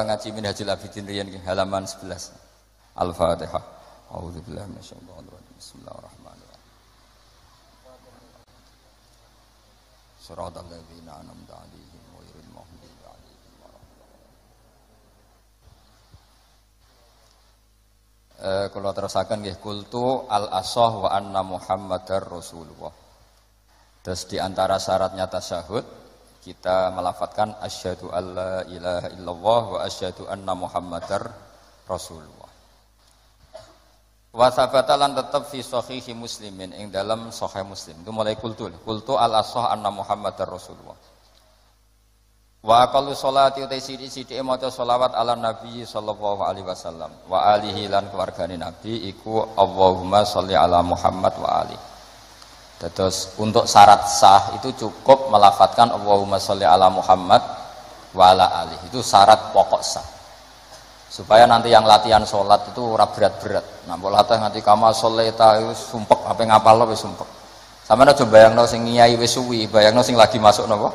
ngaji Minhajul Abidin riyen halaman 11. Al-Fatihah. A'udzubillahi minasyaitonir rajim. Bismillahirrahmanirrahim. Shiratal ladzina an'amta 'alaihim ghairil maghdubi 'alaihim waladdallin. Kula terusaken nggih kultu al-ashah wa anna Muhammadar Rasulullah. Terus di antara syaratnya tasyahud kita melafatkan asyhadu alla ilaha illallah wa asyhadu anna Muhammadar Rasulullah. Wa sabata lan tetep fi sahihi Muslimin ing dalam sahih Muslim. Itu mulai kultu al-ashah anna Muhammadar Rasulullah. Wa aqallu sholati utai sithik-sithike maca sholawat ala Nabi sallallahu alaihi wasallam wa alihi lan keluargane Nabi iku Allahumma sholli ala Muhammad wa alihi. Terus untuk syarat sah itu cukup melafatkan Allahumma sholli ala Muhammad wa ala alihi. Itu syarat pokok sah. Supaya nanti yang latihan sholat itu ora berat-berat. Nah, mbok latih nganti kama sholeta itu sumpek, ape ngapalno wis sumpek. Sampeyan aja bayangno sing ngiyai wis suwi, bayangno sing lagi masuk napa?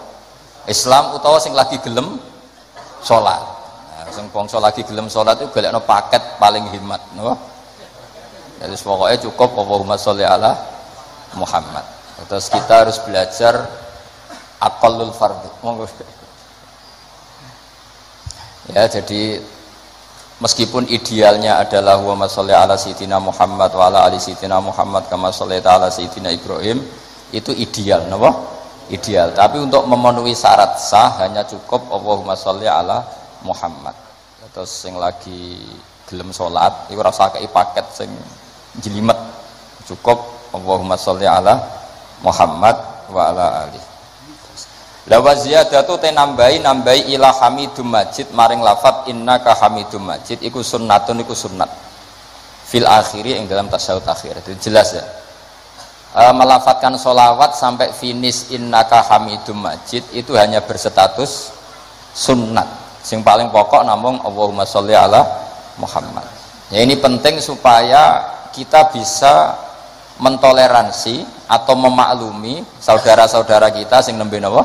Islam utawa sing lagi gelem sholat. Nah, sing bangsa lagi gelem sholat itu golekno paket paling hemat, napa? Jadi pokoknya cukup Allahumma sholli ala Muhammad. Terus kita harus belajar aqallul fardhu. Ya, jadi meskipun idealnya adalah wa sholli ala sayyidina Muhammad wa ala ali sayyidina Muhammad kama shallaita ala sayyidina Ibrahim, itu ideal, napa? Ideal. Tapi untuk memenuhi syarat sah hanya cukup Allahumma sholli ala Muhammad. Terus sing lagi gelem salat iku ora usah kei paket sing jelimet. Cukup Allahumma sholli ala Muhammad wa ala ali. La wa ziyadatu te nambahi ila hamidum majid maring lafat innaka hamidum majid iku sunnatun iku sunnat fil akhiri ing dalam tasyahud akhir. Itu jelas ya. Melafatkan sholawat sampai finish innaka hamidum majid itu hanya berstatus sunnat. Sing paling pokok namung Allahumma sholli ala Muhammad. Ya, ini penting supaya kita bisa mentoleransi atau memaklumi saudara-saudara kita sing nembe napa?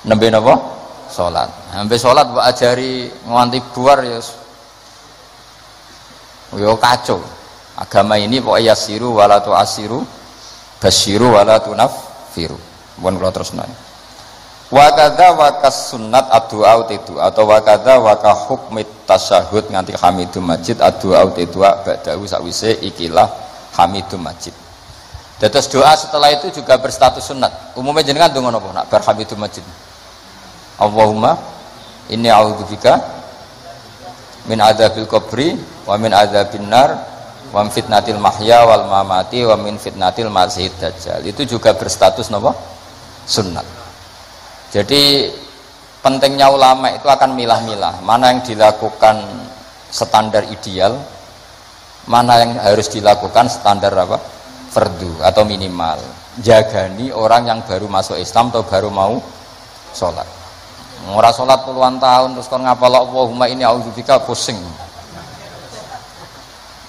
Nembe napa? Salat. Nembe salat mbok ajari nganti buar ya. Yo kacau. Agama ini pokoke yasiru wala tu'asiru, basyiru wala tunaffiru. Mun kula terusno. Wa kadza wa kas sunnat addu'a tidu atau wa kadza wa ka hukmit tasyahud nganti hamidum majid addu'a tidu ba'dahu sakwise ikilah hamidum majid. Terus doa setelah itu juga berstatus sunat. Umumnya jenengan donga napa nak bar hamidum majid? Allahumma inni a'udzubika min adzabil qabri wa min adzabin nar wa min fitnatil mahya wal mamati wa min fitnatil masiihid dajjal. Itu juga berstatus napa? Sunnat. Jadi pentingnya ulama itu akan milah-milah mana yang dilakukan standar ideal, mana yang harus dilakukan standar apa? Fardu atau minimal. Jagani orang yang baru masuk Islam atau baru mau sholat. Ora sholat puluhan tahun terus kon ngapal Allahumma inni a'udzubika pusing.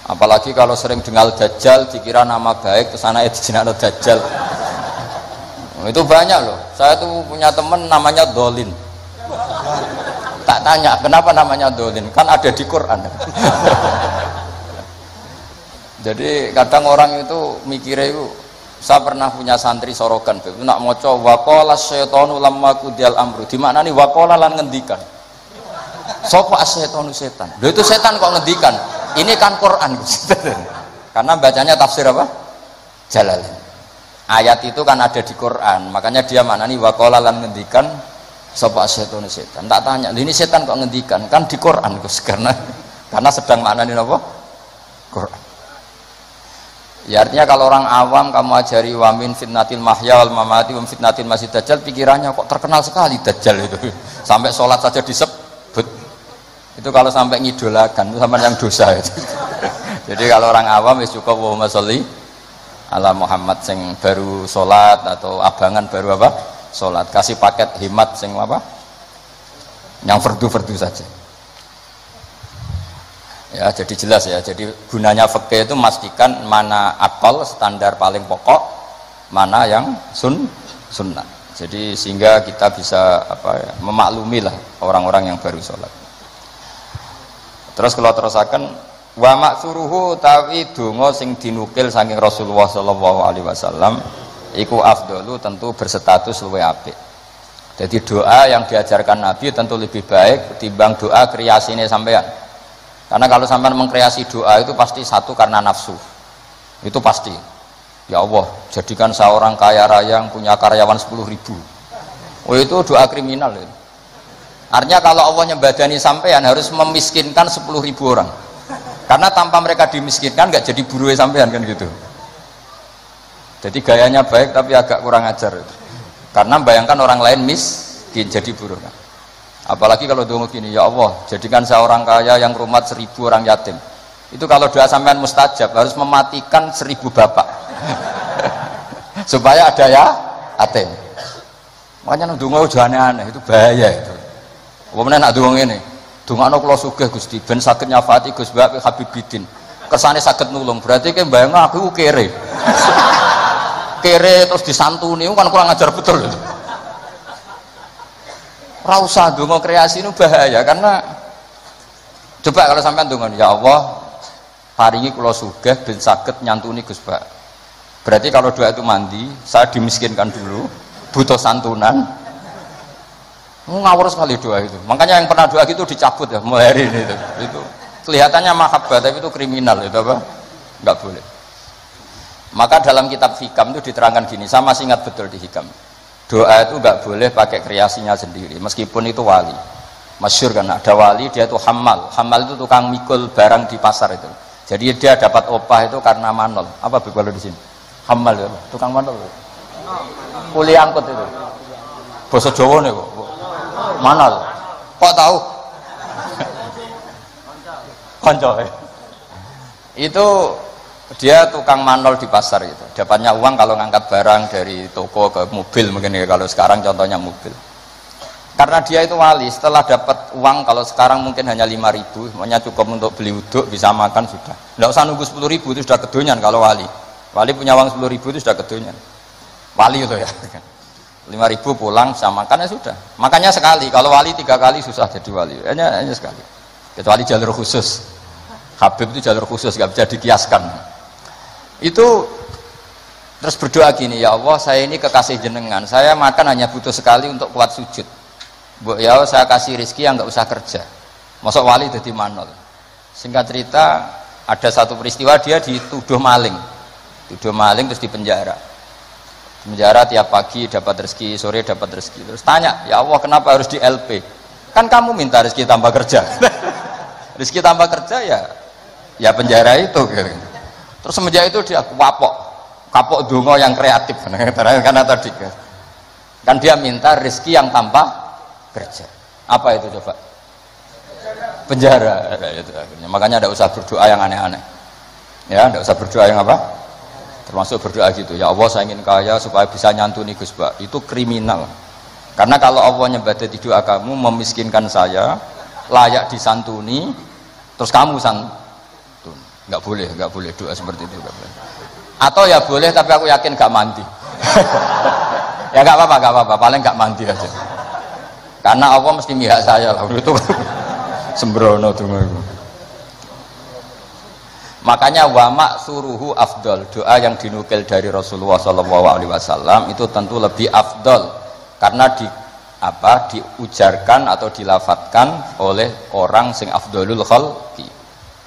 Apalagi kalau sering dengar dajjal dikira nama baik terus anaknya dijinakno dajjal. Itu banyak loh. Saya tuh punya teman namanya Dolin. Tak tanya kenapa namanya Dolin, kan ada di Quran. Jadi kadang orang itu mikirnya itu, saya pernah punya santri sorogan, itu nak moco waqala syaitanu lamma qudial amru. Di mana nih waqala lan ngendikan. Sapa asyaitanu setan. Lho itu setan kok ngendikan. Ini kan Quran. Karena bacanya tafsir apa? Jalalain. Ayat itu kan ada di Quran, makanya dia maknani waqala lan ngendikan sapa asyaitanu setan. Tak tanya, ini setan kok ngendikan? Kan di Quran Gus, karena sedang maknani apa? Quran. Ya artinya kalau orang awam kamu ajari wa min fitnatil mahya wal mamati wa fitnatil masih dajjal, pikirannya kok terkenal sekali dajjal itu. Sampai sholat saja disebut. Itu kalau sampai ngidolakan itu sama yang dosa itu. Jadi kalau orang awam wis cukup Allahumma sholli ala Muhammad sing baru sholat atau abangan baru apa? Sholat. Kasih paket hemat sing apa? Yang fardu-fardu saja. Ya, jadi jelas ya. Jadi gunanya fikih itu memastikan mana akal standar paling pokok, mana yang sunnah. Jadi sehingga kita bisa apa ya, memaklumi lah orang-orang yang baru sholat. Terus kalau terusaken wa maksuruhu tawi donga sing dinukil saking Rasulullah sallallahu alaihi wasallam iku afdalu tentu berstatus luwih apik. Jadi doa yang diajarkan Nabi tentu lebih baik timbang doa kreasine sampean. Karena kalau sampean mengkreasi doa itu pasti satu karena nafsu. Itu pasti. Ya Allah, jadikan saya orang kaya raya yang punya karyawan 10.000. Oh itu doa kriminal itu. Artinya kalau Allah nyembadani sampean harus memiskinkan 10.000 orang. Karena tanpa mereka dimiskinkan nggak jadi buruh sampean kan gitu. Jadi gayanya baik tapi agak kurang ajar. Karena bayangkan orang lain miskin jadi buruh. Apalagi kalau dongo gini, ya Allah jadikan saya orang kaya yang rumat 1.000 orang yatim. Itu kalau doa sampean mustajab harus mematikan 1.000 bapak. Supaya ada ya yatim. Makanya dongo jangan aneh, itu bahaya itu. Kemudian nak dongo ini, dongakno kula sugih Gusti ben saged nyafati Gus Mbak Habibidin. Kersane saged nulung, berarti ki mbayang aku kere. Kere terus disantuni kan kurang ajar betul. Ora usah donga kreasi itu bahaya karena coba kalau sampean donga ya Allah paringi kula sugih ben saged nyantuni Gus Mbak. Berarti kalau doa itu mandi, saya dimiskinkan dulu, butuh santunan. Ngawur sekali doa itu. Makanya yang pernah doa gitu dicabut ya mulai hari ini itu kelihatannya mahabbah tapi itu kriminal itu apa? Enggak boleh. Maka dalam kitab Hikam itu diterangkan gini, saya masih ingat betul di Hikam. Doa itu enggak boleh pakai kreasinya sendiri meskipun itu wali. Masyhur kan ada wali dia itu hamal. Hamal itu tukang mikul barang di pasar itu. Jadi dia dapat opah itu karena manol. Apa kalau di sini? Hamal itu tukang manol. Kuli angkut itu. Basa Jawa nih kok. Manol. Kok tahu? Konco. Itu dia tukang manol di pasar itu. Dapatnya uang kalau ngangkat barang dari toko ke mobil mungkin ya, kalau sekarang contohnya mobil. Karena dia itu wali, setelah dapat uang kalau sekarang mungkin hanya 5.000, makanya cukup untuk beli uduk, bisa makan sudah. Nggak usah nunggu 10.000 itu sudah kedonyan kalau wali. Wali punya uang 10.000 itu sudah kedonyan. Wali itu ya. 5.000 pulang bisa makan ya sudah. Makanya sekali, kalau wali 3 kali susah jadi wali. Hanya sekali. Kecuali jalur khusus. Habib itu jalur khusus, nggak bisa dikiaskan. Itu terus berdoa gini, ya Allah saya ini kekasih jenengan. Saya makan hanya butuh sekali untuk kuat sujud. Bu ya saya kasih rezeki yang nggak usah kerja. Masuk wali jadi manol. Singkat cerita ada satu peristiwa dia dituduh maling. Tuduh maling terus dipenjara. Penjara tiap pagi dapat rezeki, sore dapat rezeki. Terus tanya, ya Allah kenapa harus di LP? Kan kamu minta rezeki tambah kerja. Rezeki tambah kerja ya penjara itu. Terus semenjak itu dia kapok dongo yang kreatif. Karena tadi kan dia minta rezeki yang tanpa kerja. Apa itu coba? Penjara. Makanya tidak usah berdoa yang aneh-aneh. Ya, tidak usah berdoa yang apa? Termasuk berdoa gitu, ya Allah saya ingin kaya supaya bisa nyantuni Gus Mbak. Itu kriminal. Karena kalau Allah nyebadati doa kamu memiskinkan saya, layak disantuni, terus kamu santun. Nggak boleh doa seperti itu, nggak boleh. Atau ya boleh tapi aku yakin nggak mandi. Ya nggak apa-apa, paling nggak mandi aja. Karena Allah mesti mihak saya lah, itu sembrono tuh. Makanya wama suruhu afdol, doa yang dinukil dari Rasulullah SAW itu tentu lebih afdol karena diujarkan atau dilafatkan oleh orang sing afdolul khalqi.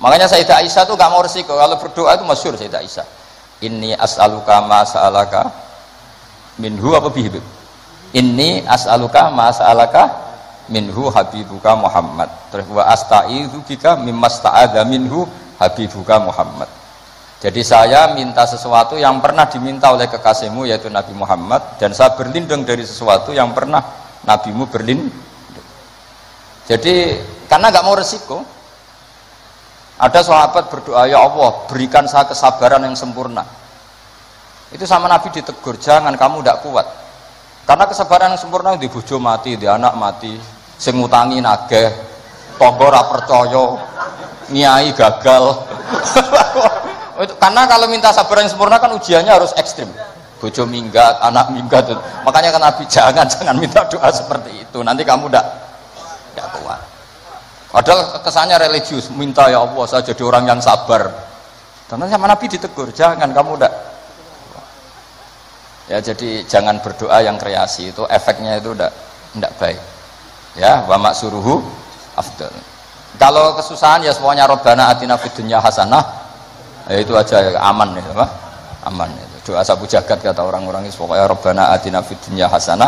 Makanya Sayyidah Aisyah tuh gak mau resiko kalau berdoa itu masyhur Sayyidah Aisyah. Inni as'aluka ma sa'alaka minhu apa bihib. Inni as'aluka ma sa'alaka minhu habibuka Muhammad. Terus wa asta'idzu bika mimma sta'adza minhu habibuka Muhammad. Jadi saya minta sesuatu yang pernah diminta oleh kekasihmu yaitu Nabi Muhammad, dan saya berlindung dari sesuatu yang pernah nabimu berlindung. Jadi karena nggak mau resiko. Ada sahabat berdoa, ya Allah berikan saya kesabaran yang sempurna. Itu sama Nabi ditegur, jangan kamu tidak kuat. Karena kesabaran yang sempurna di bojo mati, di anak mati, sing ngutangi nageh, tangga ora percaya, nyai gagal. Karena kalau minta sabar yang sempurna kan ujiannya harus ekstrim. Bojo minggat, anak minggat. Makanya kan Nabi jangan minta doa seperti itu. Nanti kamu tidak kuat. Padahal kesannya religius, minta ya Allah saya jadi orang yang sabar. Karena sama Nabi ditegur, jangan kamu ndak. Ya jadi jangan berdoa yang kreasi, itu efeknya itu ndak baik. Ya, wa maksuruhu afdal. Kalau kesusahan ya semuanya Rabbana atina fid dunya hasanah. Ya itu aja aman ya, apa? Aman itu. Doa sabu jagat kata orang-orang itu pokoknya Rabbana atina fid dunya hasanah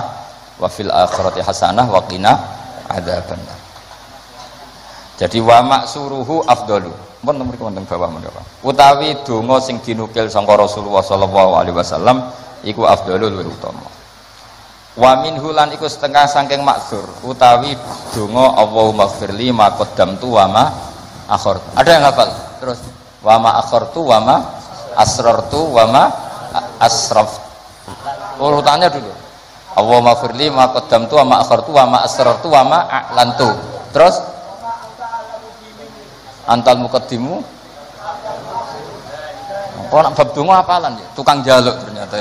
wa fil akhirati hasanah wa qina adzabannar. Jadi wa maksuruhu afdalu. Pun mriki wonten bawah menapa. Utawi donga sing dinukil sangka Rasulullah sallallahu alaihi wasallam iku afdalul luwih utama. Wa minhu lan iku setengah saking maksur utawi donga Allahumma firli ma qaddamtu wa ma akhartu. Ada yang hafal? Terus wa ma akhartu wa ma asrartu wa ma asraf. Urutannya dulu. Allahumma firli ma qaddamtu wa ma akhartu wa ma asrartu wa ma a'lantu. Terus antal muqaddimu. Kok nak bab donga hafalan ya? Tukang jaluk ternyata.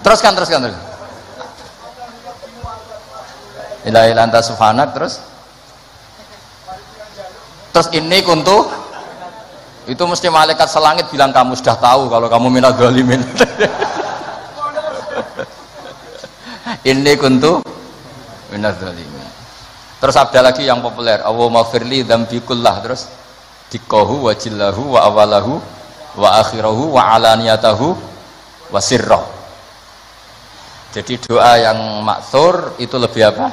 Teruskan. Ila ila anta subhanak terus ini kuntu itu mesti malaikat selangit bilang kamu sudah tahu kalau kamu minal zalimin. Inni kuntu minal zalimin. Terus ada lagi yang populer, Allahumma firli dzambi kullah, terus dikohu wa jillahu wa awalahu wa akhirahu wa alaniyatahu wa sirrah. Jadi doa yang maksur itu lebih apa?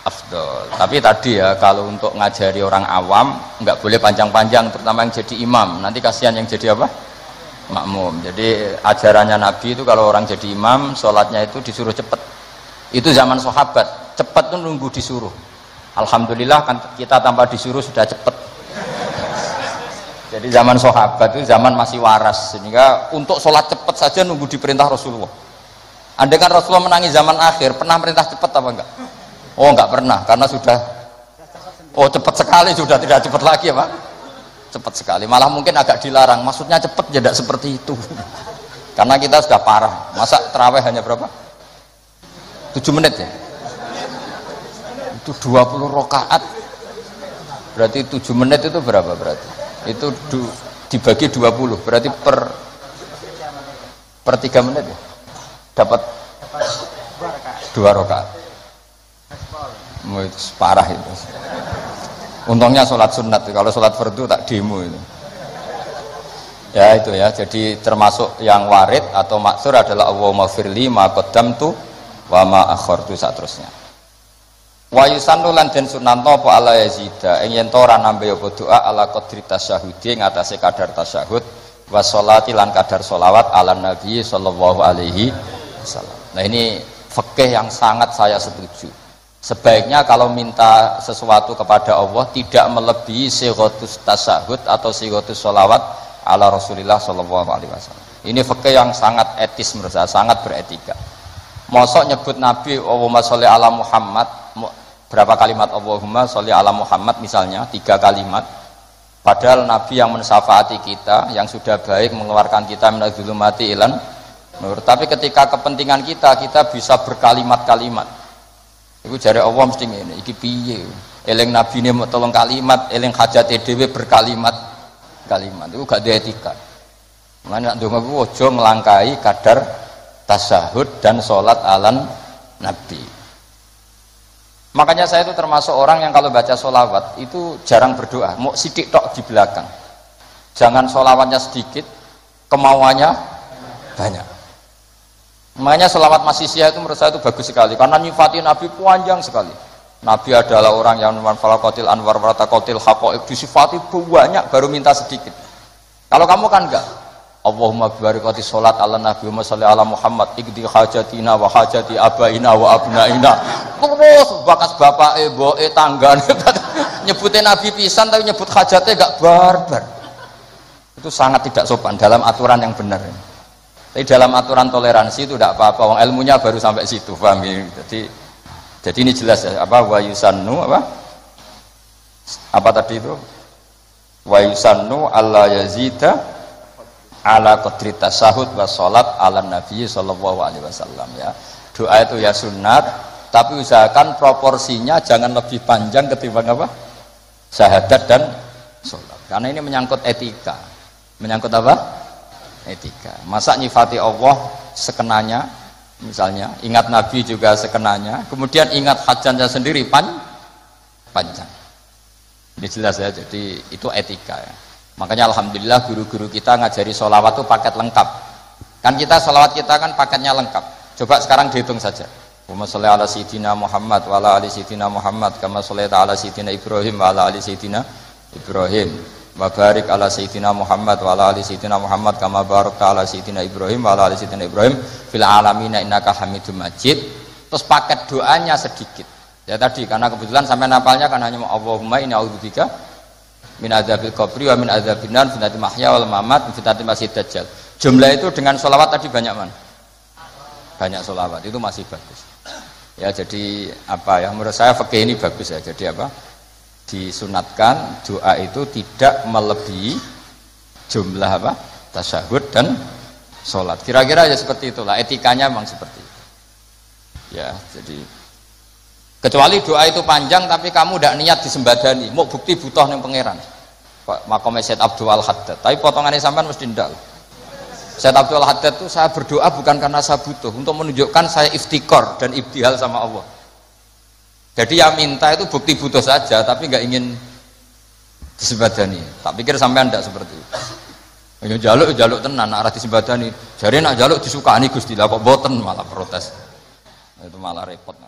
Afdol. Tapi tadi ya kalau untuk ngajari orang awam nggak boleh panjang-panjang, terutama yang jadi imam. Nanti kasihan yang jadi apa? Makmum. Jadi ajarannya Nabi itu kalau orang jadi imam, sholatnya itu disuruh cepat. Itu zaman sahabat. Cepat tuh nunggu disuruh. Alhamdulillah kan kita tanpa disuruh sudah cepat. Jadi zaman sahabat itu zaman masih waras, sehingga untuk sholat cepat saja nunggu diperintah Rasulullah. Andai kan Rasulullah menangi zaman akhir, pernah perintah cepat apa enggak? Oh enggak pernah, karena sudah cepat sekali, sudah tidak cepat lagi ya Pak. Cepat sekali, malah mungkin agak dilarang. Maksudnya cepat tidak seperti itu. Karena kita sudah parah. Masa terawih hanya berapa? 7 menit ya? Itu 20 rakaat. Berarti 7 menit itu berapa berarti? Itu dibagi 20, berarti per 3 menit ya? Dapat 2 rakaat. Itu parah itu. Untungnya sholat sunat, kalau sholat fardu tak demo itu. Ya itu ya, jadi termasuk yang warid atau maksur adalah Allahumma firli ma qaddamtu wa ma akhartu saterusnya. Wa yusannu lan den sunanto apa ala yazida ing yen ora nambe apa doa ala qadri tasyahudi ing atase kadar tasyahud wa sholati lan kadar sholawat ala nabi sallallahu alaihi wasallam. Nah ini fikih yang sangat saya setuju. Sebaiknya kalau minta sesuatu kepada Allah tidak melebihi sighatus tasyahud atau sighatus sholawat ala Rasulillah sallallahu alaihi wasallam. Ini fikih yang sangat etis menurut saya, sangat beretika. Mosok nyebut Nabi Allahumma sholli ala Muhammad, berapa kalimat Allahumma sholli ala Muhammad misalnya 3 kalimat, padahal Nabi yang mensyafaati kita, yang sudah baik mengeluarkan kita minadz zulumati ilan nur. Tapi ketika kepentingan kita bisa berkalimat-kalimat. Iku jare Allah mesti ngene, iki piye? Eling nabine mau tolong kalimat, eling hajate dhewe berkalimat-kalimat. Iku gak ada etika. Mulane nek ndonga ku aja nglangkai kadar tasyahud dan sholat alan Nabi. Makanya saya itu termasuk orang yang kalau baca sholawat itu jarang berdoa, mau sidik tok di belakang. Jangan sholawatnya sedikit, kemauannya banyak. Makanya sholawat masisiyah itu menurut saya itu bagus sekali, karena nyifati Nabi panjang sekali. Nabi adalah orang yang manfalakotil anwar waratakotil haqo'ib, disifati banyak baru minta sedikit. Kalau kamu kan enggak, Allahumma barakati sholat ala Nabi Muhammad salli ala Muhammad ikdi hajatina wa hajati abaina wa abnaina. Terus bakas bapak boe tanggane nyebutin Nabi pisan tapi nyebut hajatnya enggak barbar. Itu sangat tidak sopan dalam aturan yang benar. Tapi dalam aturan toleransi itu tidak apa-apa, wong ilmunya baru sampai situ, paham ya? Jadi ini jelas ya, apa wa yusannu apa tadi itu? Wa yusannu alla yazida ala qadri tasyahud wa sholat ala nabi sallallahu alaihi wasallam ya. Doa itu ya sunat tapi usahakan proporsinya jangan lebih panjang ketimbang apa? Syahadat dan sholat. Karena ini menyangkut etika. Menyangkut apa? Etika. Masa nyifati Allah sekenanya, misalnya ingat Nabi juga sekenanya, kemudian ingat hajatnya sendiri panjang. Ini jelas ya, jadi itu etika ya. Makanya alhamdulillah guru-guru kita ngajari sholawat itu paket lengkap. Kan kita sholawat kita kan paketnya lengkap. Coba sekarang dihitung saja. Allahumma sholli ala sayyidina Muhammad wa ala ali sayyidina Muhammad kama shallaita ala sayyidina Ibrahim wa ala ali sayyidina Ibrahim. Wa barik ala sayyidina Muhammad wa ala ali sayyidina Muhammad kama barakta ala sayyidina Ibrahim wa ala ali sayyidina Ibrahim fil alamin innaka Hamidum Majid. Terus paket doanya sedikit. Ya tadi karena kebetulan sampai napalnya kan hanya Allahumma inni a'udzubika min adzabil qabri wa min adzabin nar fitnatil mahya wal mamat fitnatil masiihid dajjal. Jumlah itu dengan sholawat tadi banyak mana? Banyak sholawat itu masih bagus. Ya jadi apa ya? Menurut saya fikih ini bagus ya. Jadi apa? Disunatkan doa itu tidak melebihi jumlah apa? Tasyahud dan sholat. Kira-kira ya seperti itulah. Etikanya memang seperti itu. Ya jadi kecuali doa itu panjang tapi kamu tidak niat disembadani, mau bukti butuh ning pangeran. Makomnya Syed Abdul Haddad. Tapi potongannya sampean mesti ndal. Syed Abdul Haddad itu saya berdoa bukan karena saya butuh, untuk menunjukkan saya iftikor dan ibtihal sama Allah. Jadi yang minta itu bukti butuh saja, tapi nggak ingin disembadani. Tak pikir sampean tidak seperti itu. Jaluk tenan, arah disembadani. Jadi nak jaluk disukani Gusti, lah kok boten malah protes. Itu malah repot.